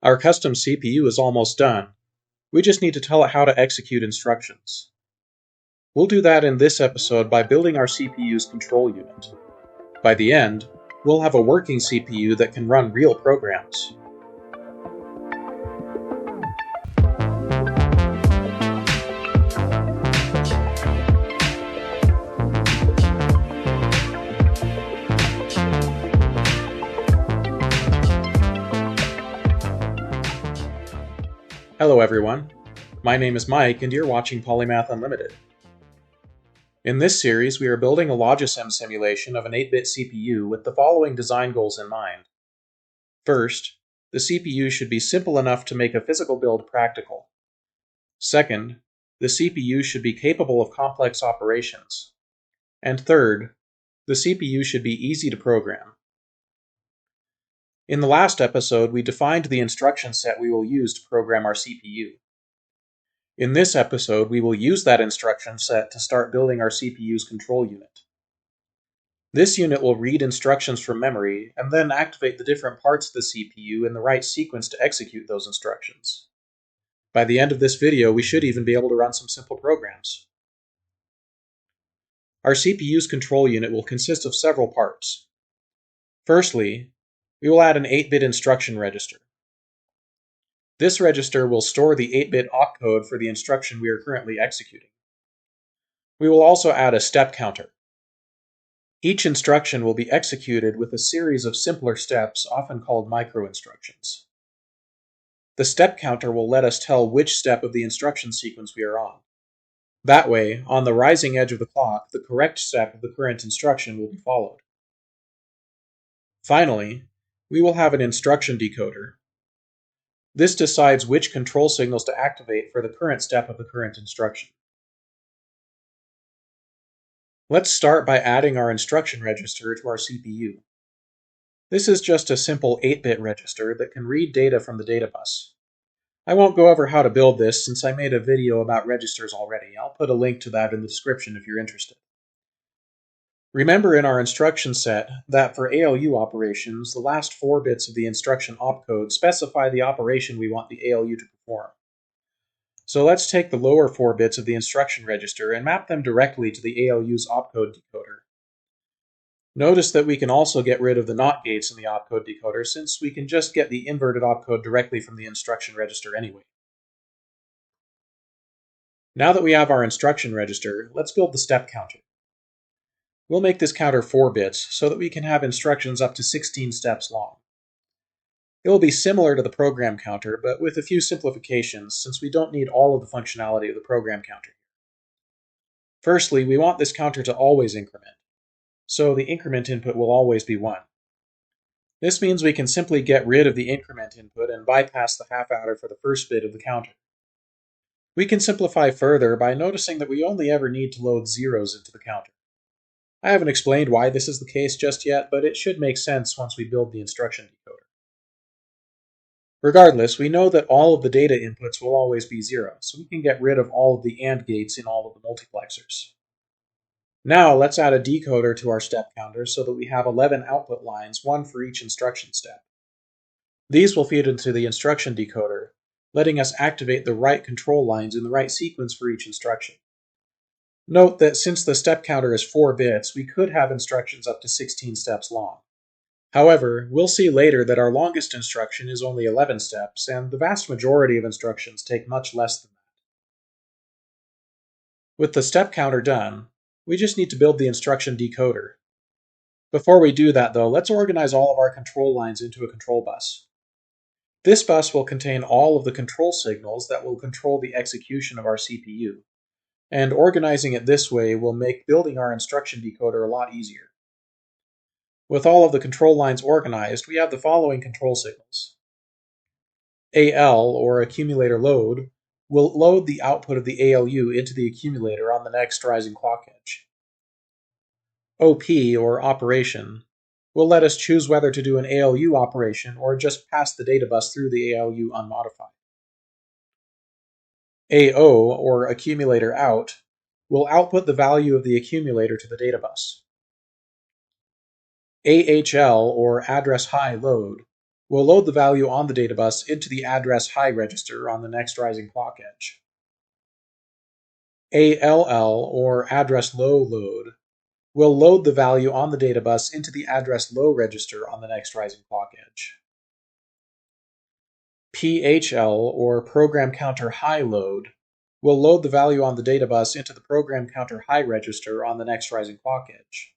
Our custom CPU is almost done. We just need to tell it how to execute instructions. We'll do that in this episode by building our CPU's control unit. By the end, we'll have a working CPU that can run real programs. Hello everyone, my name is Mike and you're watching Polymath Unlimited. In this series, we are building a Logisim simulation of an 8-bit CPU with the following design goals in mind. First, the CPU should be simple enough to make a physical build practical. Second, the CPU should be capable of complex operations. And third, the CPU should be easy to program. In the last episode, we defined the instruction set we will use to program our CPU. In this episode, we will use that instruction set to start building our CPU's control unit. This unit will read instructions from memory and then activate the different parts of the CPU in the right sequence to execute those instructions. By the end of this video, we should even be able to run some simple programs. Our CPU's control unit will consist of several parts. Firstly, we will add an 8-bit instruction register. This register will store the 8-bit opcode for the instruction we are currently executing. We will also add a step counter. Each instruction will be executed with a series of simpler steps, often called micro-instructions. The step counter will let us tell which step of the instruction sequence we are on. That way, on the rising edge of the clock, the correct step of the current instruction will be followed. Finally, we will have an instruction decoder. This decides which control signals to activate for the current step of the current instruction. Let's start by adding our instruction register to our CPU. This is just a simple 8-bit register that can read data from the data bus. I won't go over how to build this since I made a video about registers already. I'll put a link to that in the description if you're interested. Remember in our instruction set that for ALU operations, the last 4 bits of the instruction opcode specify the operation we want the ALU to perform. So let's take the lower 4 bits of the instruction register and map them directly to the ALU's opcode decoder. Notice that we can also get rid of the NOT gates in the opcode decoder since we can just get the inverted opcode directly from the instruction register anyway. Now that we have our instruction register, let's build the step counter. We'll make this counter 4 bits so that we can have instructions up to 16 steps long. It will be similar to the program counter, but with a few simplifications since we don't need all of the functionality of the program counter. Firstly, we want this counter to always increment, so the increment input will always be 1. This means we can simply get rid of the increment input and bypass the half adder for the first bit of the counter. We can simplify further by noticing that we only ever need to load zeros into the counter. I haven't explained why this is the case just yet, but it should make sense once we build the instruction decoder. Regardless, we know that all of the data inputs will always be 0, so we can get rid of all of the AND gates in all of the multiplexers. Now let's add a decoder to our step counter so that we have 11 output lines, 1 for each instruction step. These will feed into the instruction decoder, letting us activate the right control lines in the right sequence for each instruction. Note that since the step counter is 4 bits, we could have instructions up to 16 steps long. However, we'll see later that our longest instruction is only 11 steps, and the vast majority of instructions take much less than that. With the step counter done, we just need to build the instruction decoder. Before we do that though, let's organize all of our control lines into a control bus. This bus will contain all of the control signals that will control the execution of our CPU. And organizing it this way will make building our instruction decoder a lot easier. With all of the control lines organized, we have the following control signals. AL, or accumulator load, will load the output of the ALU into the accumulator on the next rising clock edge. OP, or operation, will let us choose whether to do an ALU operation or just pass the data bus through the ALU unmodified. AO, or accumulator out, will output the value of the accumulator to the data bus. AHL, or address high load, will load the value on the data bus into the address high register on the next rising clock edge. ALL, or address low load, will load the value on the data bus into the address low register on the next rising clock edge. PHL, or program counter high load, will load the value on the data bus into the program counter high register on the next rising clock edge.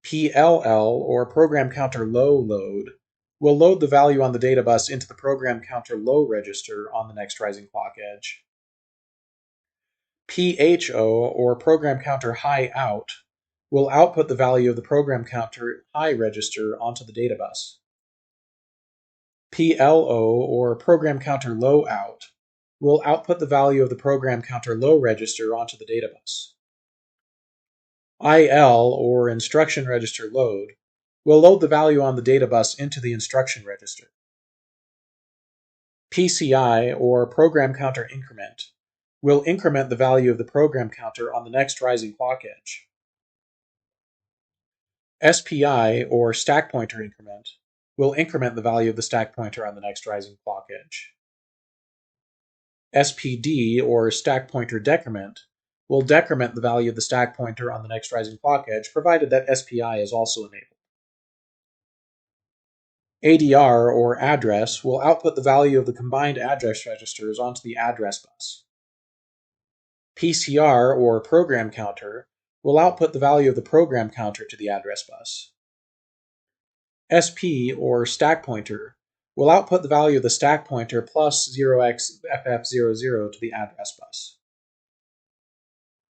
PLL, or program counter low load, will load the value on the data bus into the program counter low register on the next rising clock edge. PHO, or program counter high out, will output the value of the program counter high register onto the data bus. PLO, or program counter low out, will output the value of the program counter low register onto the data bus. IL, or instruction register load, will load the value on the data bus into the instruction register. PCI, or program counter increment, will increment the value of the program counter on the next rising clock edge. SPI, or stack pointer increment, will increment the value of the stack pointer on the next rising clock edge. SPD, or stack pointer decrement, will decrement the value of the stack pointer on the next rising clock edge, provided that SPI is also enabled. ADR, or address, will output the value of the combined address registers onto the address bus. PCR, or program counter, will output the value of the program counter to the address bus. SP, or stack pointer, will output the value of the stack pointer plus 0xFF00 to the address bus.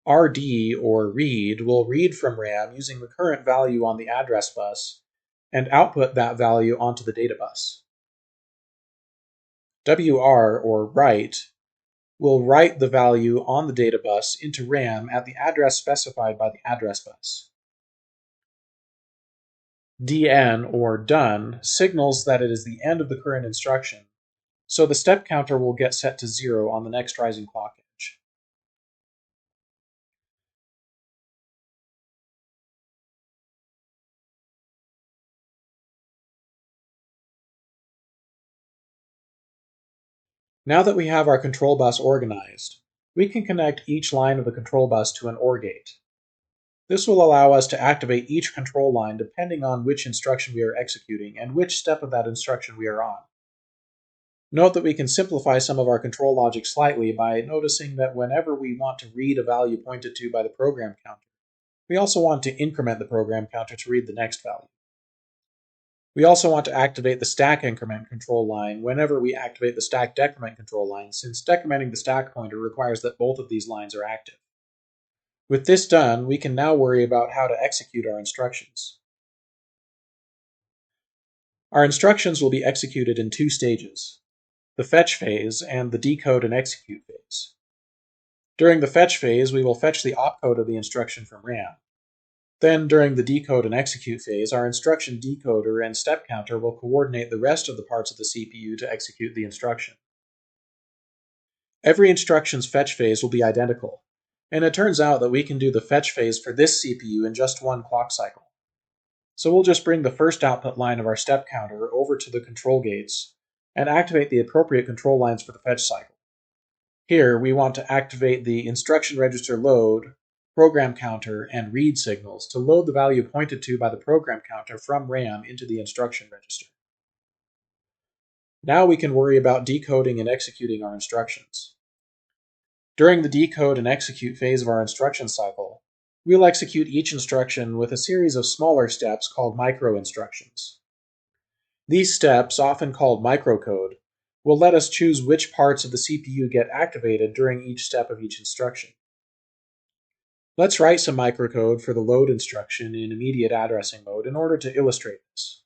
RD, or read, will read from RAM using the current value on the address bus and output that value onto the data bus. WR, or write, will write the value on the data bus into RAM at the address specified by the address bus. DN, or done, signals that it is the end of the current instruction, so the step counter will get set to 0 on the next rising clock edge. Now that we have our control bus organized, we can connect each line of the control bus to an OR gate. This will allow us to activate each control line depending on which instruction we are executing and which step of that instruction we are on. Note that we can simplify some of our control logic slightly by noticing that whenever we want to read a value pointed to by the program counter, we also want to increment the program counter to read the next value. We also want to activate the stack increment control line whenever we activate the stack decrement control line, since decrementing the stack pointer requires that both of these lines are active. With this done, we can now worry about how to execute our instructions. Our instructions will be executed in two stages: the fetch phase and the decode and execute phase. During the fetch phase, we will fetch the opcode of the instruction from RAM. Then, during the decode and execute phase, our instruction decoder and step counter will coordinate the rest of the parts of the CPU to execute the instruction. Every instruction's fetch phase will be identical, and it turns out that we can do the fetch phase for this CPU in just one clock cycle. So we'll just bring the first output line of our step counter over to the control gates and activate the appropriate control lines for the fetch cycle. Here, we want to activate the instruction register load, program counter, and read signals to load the value pointed to by the program counter from RAM into the instruction register. Now we can worry about decoding and executing our instructions. During the decode and execute phase of our instruction cycle, we'll execute each instruction with a series of smaller steps called micro-instructions. These steps, often called microcode, will let us choose which parts of the CPU get activated during each step of each instruction. Let's write some microcode for the load instruction in immediate addressing mode in order to illustrate this.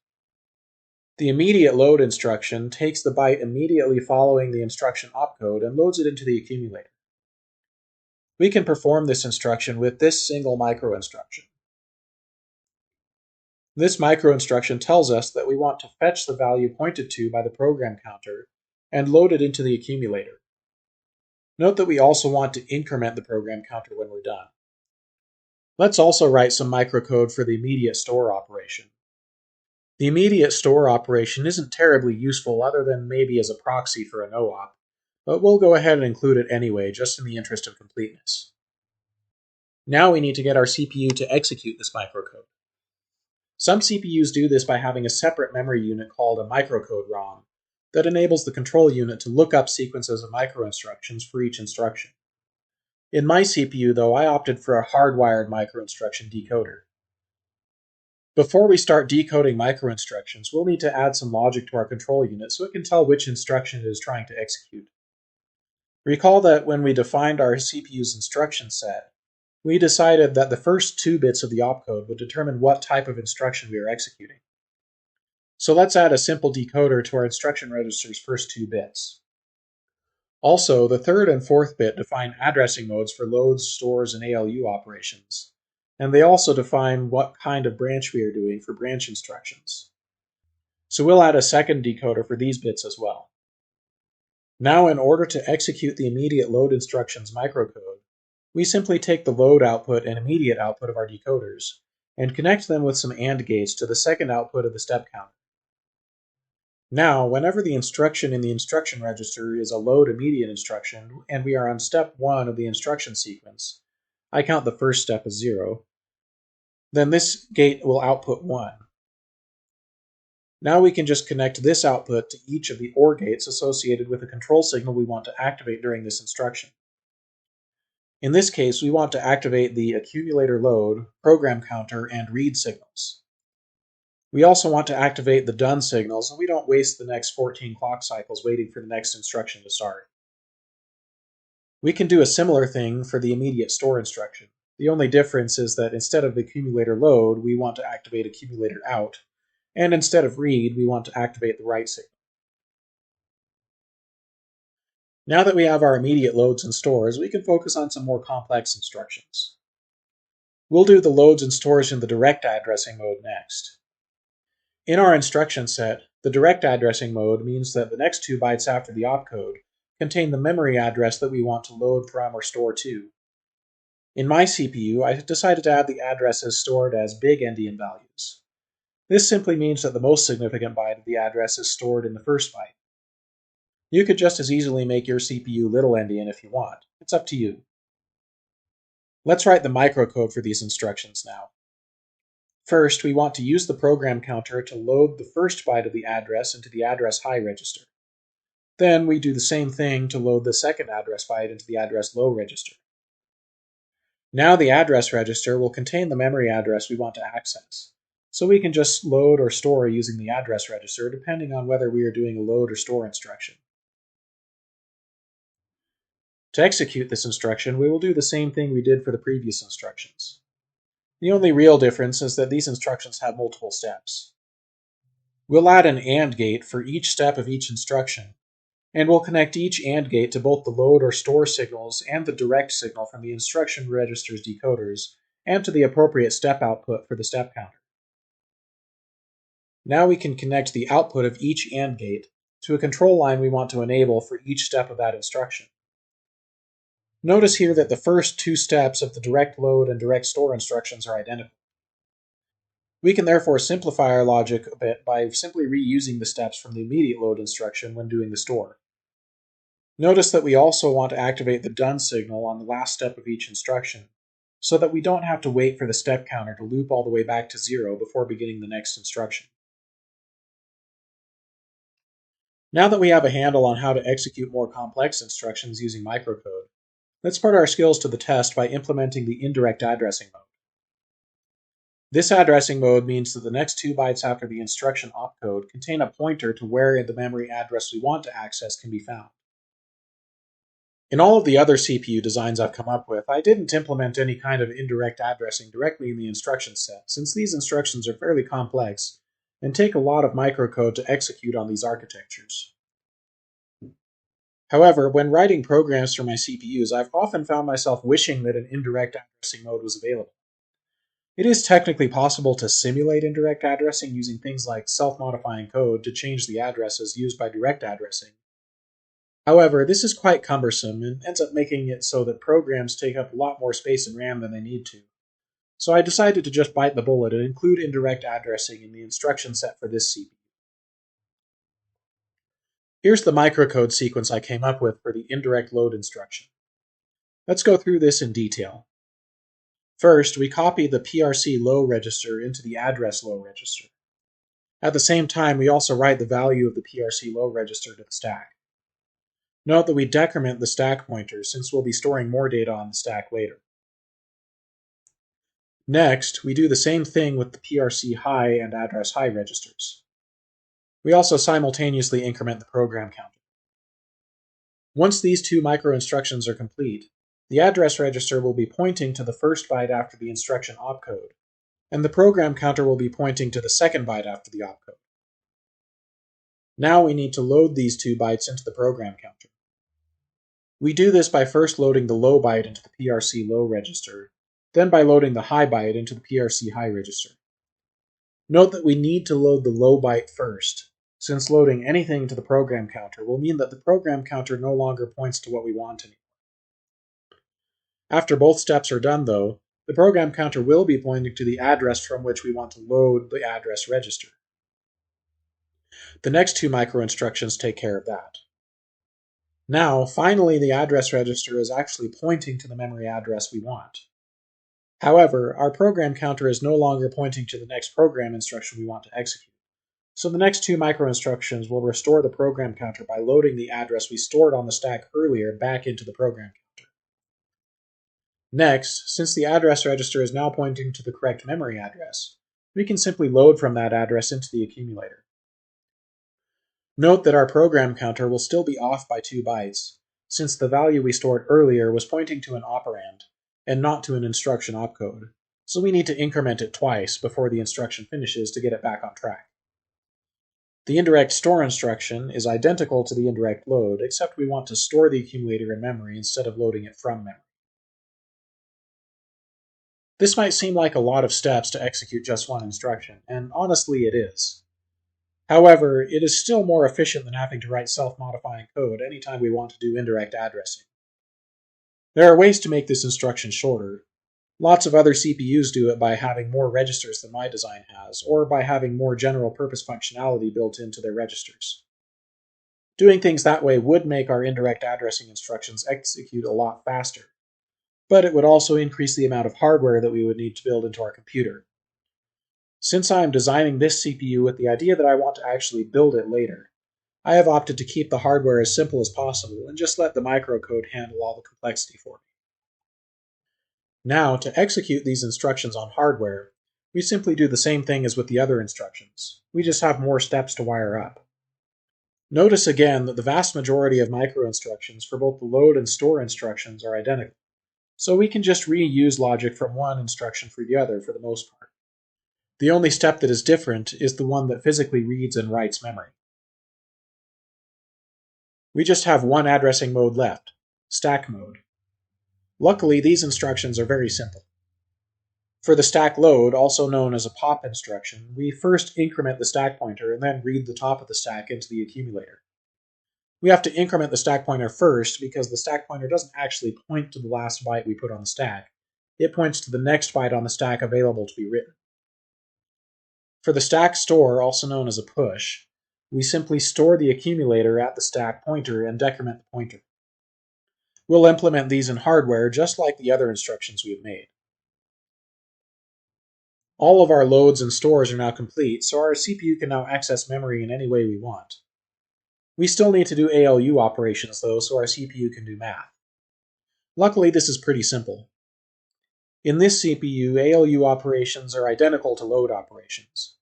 The immediate load instruction takes the byte immediately following the instruction opcode and loads it into the accumulator. We can perform this instruction with this single micro-instruction. This micro-instruction tells us that we want to fetch the value pointed to by the program counter and load it into the accumulator. Note that we also want to increment the program counter when we're done. Let's also write some microcode for the immediate store operation. The immediate store operation isn't terribly useful other than maybe as a proxy for a no-op, but we'll go ahead and include it anyway, just in the interest of completeness. Now we need to get our CPU to execute this microcode. Some CPUs do this by having a separate memory unit called a microcode ROM that enables the control unit to look up sequences of microinstructions for each instruction. In my CPU, though, I opted for a hardwired microinstruction decoder. Before we start decoding microinstructions, we'll need to add some logic to our control unit so it can tell which instruction it is trying to execute. Recall that when we defined our CPU's instruction set, we decided that the first 2 bits of the opcode would determine what type of instruction we are executing. So let's add a simple decoder to our instruction register's first 2 bits. Also, the 3rd and 4th bit define addressing modes for loads, stores, and ALU operations, and they also define what kind of branch we are doing for branch instructions. So we'll add a second decoder for these bits as well. Now, in order to execute the immediate load instructions microcode, we simply take the load output and immediate output of our decoders and connect them with some AND gates to the second output of the step counter. Now, whenever the instruction in the instruction register is a load immediate instruction and we are on step 1 of the instruction sequence, I count the first step as 0, then this gate will output 1. Now we can just connect this output to each of the OR gates associated with the control signal we want to activate during this instruction. In this case, we want to activate the accumulator load, program counter, and read signals. We also want to activate the done signal so we don't waste the next 14 clock cycles waiting for the next instruction to start. We can do a similar thing for the immediate store instruction. The only difference is that instead of accumulator load, we want to activate accumulator out, and instead of read, we want to activate the write signal. Now that we have our immediate loads and stores, we can focus on some more complex instructions. We'll do the loads and stores in the direct addressing mode next. In our instruction set, the direct addressing mode means that the next 2 bytes after the opcode contain the memory address that we want to load from or store to. In my CPU, I decided to add the addresses stored as big endian values. This simply means that the most significant byte of the address is stored in the first byte. You could just as easily make your CPU little endian if you want. It's up to you. Let's write the microcode for these instructions now. First, we want to use the program counter to load the first byte of the address into the address high register. Then we do the same thing to load the second address byte into the address low register. Now the address register will contain the memory address we want to access, so we can just load or store using the address register depending on whether we are doing a load or store instruction. To execute this instruction, we will do the same thing we did for the previous instructions. The only real difference is that these instructions have multiple steps. We'll add an AND gate for each step of each instruction, and we'll connect each AND gate to both the load or store signals and the direct signal from the instruction register's decoders, and to the appropriate step output for the step counter. Now we can connect the output of each AND gate to a control line we want to enable for each step of that instruction. Notice here that the first 2 steps of the direct load and direct store instructions are identical. We can therefore simplify our logic a bit by simply reusing the steps from the immediate load instruction when doing the store. Notice that we also want to activate the done signal on the last step of each instruction, so that we don't have to wait for the step counter to loop all the way back to 0 before beginning the next instruction. Now that we have a handle on how to execute more complex instructions using microcode, let's put our skills to the test by implementing the indirect addressing mode. This addressing mode means that the next 2 bytes after the instruction opcode contain a pointer to where the memory address we want to access can be found. In all of the other CPU designs I've come up with, I didn't implement any kind of indirect addressing directly in the instruction set, since these instructions are fairly complex and take a lot of microcode to execute on these architectures. However, when writing programs for my CPUs, I've often found myself wishing that an indirect addressing mode was available. It is technically possible to simulate indirect addressing using things like self-modifying code to change the addresses used by direct addressing. However, this is quite cumbersome and ends up making it so that programs take up a lot more space in RAM than they need to. so I decided to just bite the bullet and include indirect addressing in the instruction set for this CPU. Here's the microcode sequence I came up with for the indirect load instruction. Let's go through this in detail. First, we copy the PRC low register into the address low register. At the same time, we also write the value of the PRC low register to the stack. Note that we decrement the stack pointer since we'll be storing more data on the stack later. Next, we do the same thing with the PRC high and address high registers. We also simultaneously increment the program counter. Once these two micro-instructions are complete, the address register will be pointing to the first byte after the instruction opcode, and the program counter will be pointing to the second byte after the opcode. Now we need to load these 2 bytes into the program counter. We do this by first loading the low byte into the PRC low register, then by loading the high byte into the PRC high register. Note that we need to load the low byte first, since loading anything to the program counter will mean that the program counter no longer points to what we want anymore. After both steps are done, though, the program counter will be pointing to the address from which we want to load the address register. The next 2 micro-instructions take care of that. Now, finally, the address register is actually pointing to the memory address we want. However, our program counter is no longer pointing to the next program instruction we want to execute. So the next 2 micro-instructions will restore the program counter by loading the address we stored on the stack earlier back into the program counter. Next, since the address register is now pointing to the correct memory address, we can simply load from that address into the accumulator. Note that our program counter will still be off by 2 bytes, since the value we stored earlier was pointing to an operand, and not to an instruction opcode, so we need to increment it twice before the instruction finishes to get it back on track. The indirect store instruction is identical to the indirect load, except we want to store the accumulator in memory instead of loading it from memory. This might seem like a lot of steps to execute just one instruction, and honestly it is. However, it is still more efficient than having to write self-modifying code anytime we want to do indirect addressing. There are ways to make this instruction shorter. Lots of other CPUs do it by having more registers than my design has, or by having more general-purpose functionality built into their registers. Doing things that way would make our indirect addressing instructions execute a lot faster, but it would also increase the amount of hardware that we would need to build into our computer. Since I am designing this CPU with the idea that I want to actually build it later, I have opted to keep the hardware as simple as possible and just let the microcode handle all the complexity for me. Now, to execute these instructions on hardware, we simply do the same thing as with the other instructions. We just have more steps to wire up. Notice again that the vast majority of micro-instructions for both the load and store instructions are identical, so we can just reuse logic from one instruction for the other for the most part. The only step that is different is the one that physically reads and writes memory. We just have one addressing mode left, stack mode. Luckily, these instructions are very simple. For the stack load, also known as a pop instruction, we first increment the stack pointer and then read the top of the stack into the accumulator. We have to increment the stack pointer first because the stack pointer doesn't actually point to the last byte we put on the stack. It points to the next byte on the stack available to be written. For the stack store, also known as a push, we simply store the accumulator at the stack pointer and decrement the pointer. We'll implement these in hardware just like the other instructions we have made. All of our loads and stores are now complete, so our CPU can now access memory in any way we want. We still need to do ALU operations though, so our CPU can do math. Luckily, this is pretty simple. In this CPU, ALU operations are identical to load operations.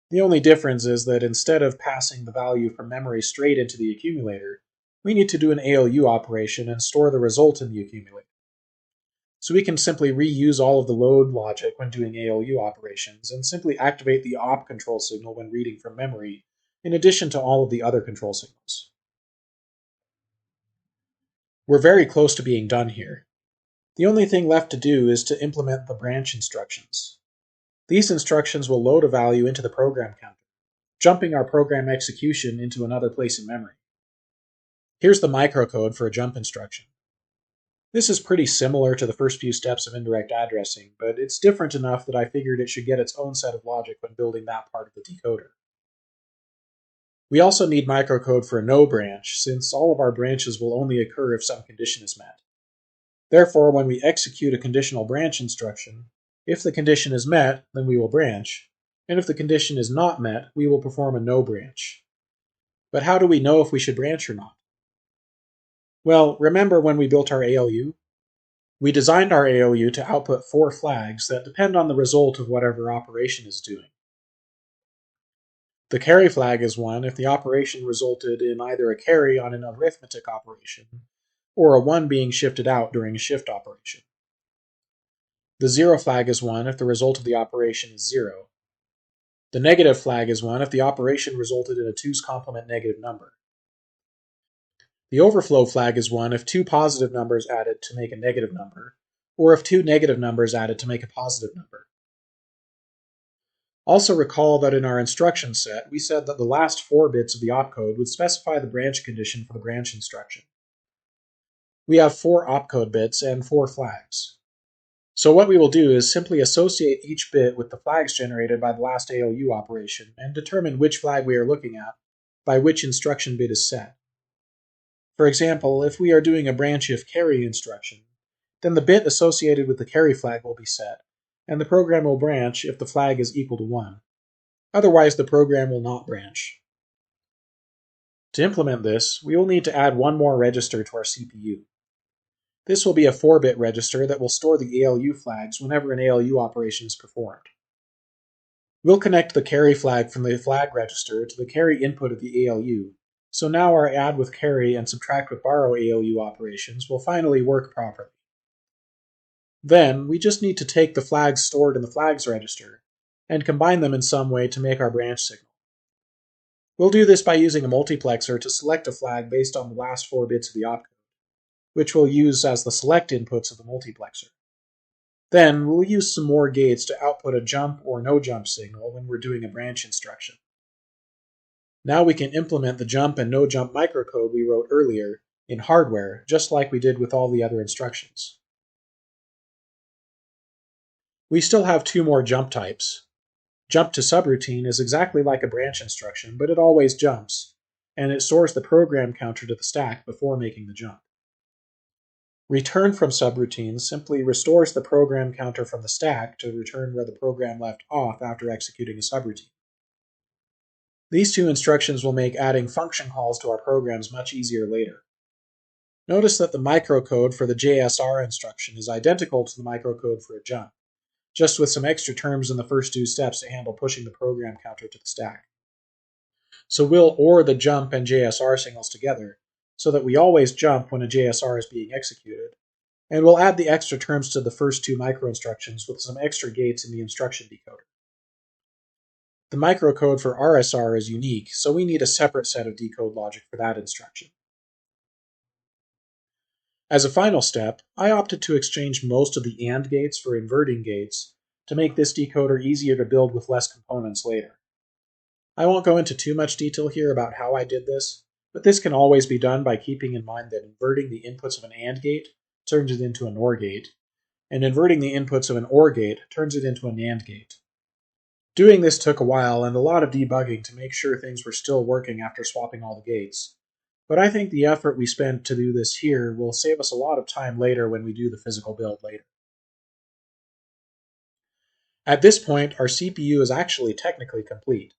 The only difference is that instead of passing the value from memory straight into the accumulator, we need to do an ALU operation and store the result in the accumulator. So we can simply reuse all of the load logic when doing ALU operations and simply activate the op control signal when reading from memory, in addition to all of the other control signals. We're very close to being done here. The only thing left to do is to implement the branch instructions. These instructions will load a value into the program counter, jumping our program execution into another place in memory. Here's the microcode for a jump instruction. This is pretty similar to the first few steps of indirect addressing, but it's different enough that I figured it should get its own set of logic when building that part of the decoder. We also need microcode for a no branch, since all of our branches will only occur if some condition is met. Therefore, when we execute a conditional branch instruction, if the condition is met, then we will branch, and if the condition is not met, we will perform a no branch. But how do we know if we should branch or not? Well, remember when we built our ALU? We designed our ALU to output 4 flags that depend on the result of whatever operation is doing. The carry flag is 1 if the operation resulted in either a carry on an arithmetic operation, or a 1 being shifted out during a shift operation. The 0 flag is 1 if the result of the operation is 0. The negative flag is 1 if the operation resulted in a 2's complement negative number. The overflow flag is 1 if 2 positive numbers added to make a negative number, or if 2 negative numbers added to make a positive number. Also recall that in our instruction set, we said that the last 4 bits of the opcode would specify the branch condition for the branch instruction. We have 4 opcode bits and 4 flags. So what we will do is simply associate each bit with the flags generated by the last ALU operation and determine which flag we are looking at by which instruction bit is set. For example, if we are doing a branch if carry instruction, then the bit associated with the carry flag will be set, and the program will branch if the flag is equal to 1. Otherwise, the program will not branch. To implement this, we will need to add one more register to our CPU. This will be a 4-bit register that will store the ALU flags whenever an ALU operation is performed. We'll connect the carry flag from the flag register to the carry input of the ALU, so now our add with carry and subtract with borrow ALU operations will finally work properly. Then, we just need to take the flags stored in the flags register and combine them in some way to make our branch signal. We'll do this by using a multiplexer to select a flag based on the last 4 bits of the opcode, which we'll use as the select inputs of the multiplexer. Then, we'll use some more gates to output a jump or no jump signal when we're doing a branch instruction. Now we can implement the jump and no jump microcode we wrote earlier in hardware, just like we did with all the other instructions. We still have 2 more jump types. Jump to subroutine is exactly like a branch instruction, but it always jumps, and it stores the program counter to the stack before making the jump. Return from subroutine simply restores the program counter from the stack to return where the program left off after executing a subroutine. These 2 instructions will make adding function calls to our programs much easier later. Notice that the microcode for the JSR instruction is identical to the microcode for a jump, just with some extra terms in the first 2 steps to handle pushing the program counter to the stack. So we'll OR the jump and JSR signals together, so that we always jump when a JSR is being executed, and we'll add the extra terms to the first 2 microinstructions with some extra gates in the instruction decoder. The microcode for RSR is unique, so we need a separate set of decode logic for that instruction. As a final step, I opted to exchange most of the AND gates for inverting gates to make this decoder easier to build with less components later. I won't go into too much detail here about how I did this, but this can always be done by keeping in mind that inverting the inputs of an AND gate turns it into an OR gate, and inverting the inputs of an OR gate turns it into a NAND gate. Doing this took a while and a lot of debugging to make sure things were still working after swapping all the gates, but I think the effort we spent to do this here will save us a lot of time later when we do the physical build later. At this point, our CPU is actually technically complete.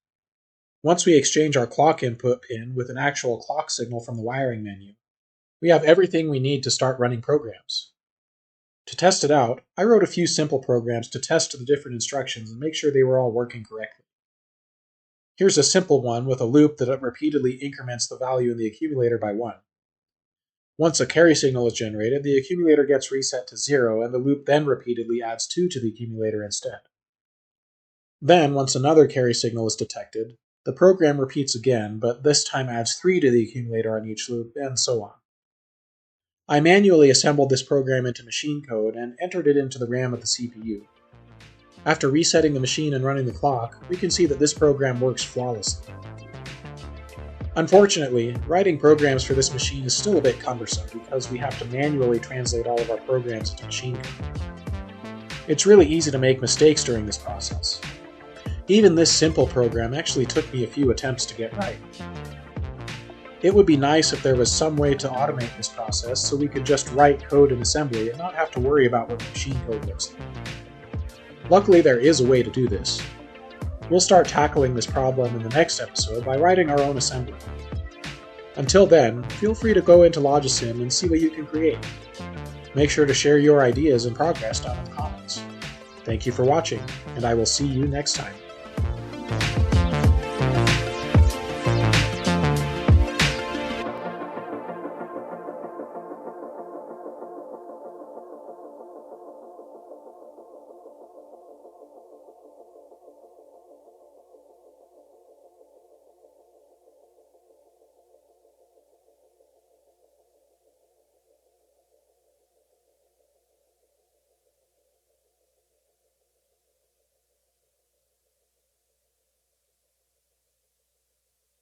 Once we exchange our clock input pin with an actual clock signal from the wiring menu, we have everything we need to start running programs. To test it out, I wrote a few simple programs to test the different instructions and make sure they were all working correctly. Here's a simple one with a loop that repeatedly increments the value in the accumulator by 1. Once a carry signal is generated, the accumulator gets reset to 0, and the loop then repeatedly adds 2 to the accumulator instead. Then, once another carry signal is detected, the program repeats again, but this time adds 3 to the accumulator on each loop, and so on. I manually assembled this program into machine code and entered it into the RAM of the CPU. After resetting the machine and running the clock, we can see that this program works flawlessly. Unfortunately, writing programs for this machine is still a bit cumbersome because we have to manually translate all of our programs into machine code. It's really easy to make mistakes during this process. Even this simple program actually took me a few attempts to get right. It would be nice if there was some way to automate this process so we could just write code in assembly and not have to worry about what the machine code looks like. Luckily, there is a way to do this. We'll start tackling this problem in the next episode by writing our own assembly. Until then, feel free to go into Logisim and see what you can create. Make sure to share your ideas and progress down in the comments. Thank you for watching, and I will see you next time.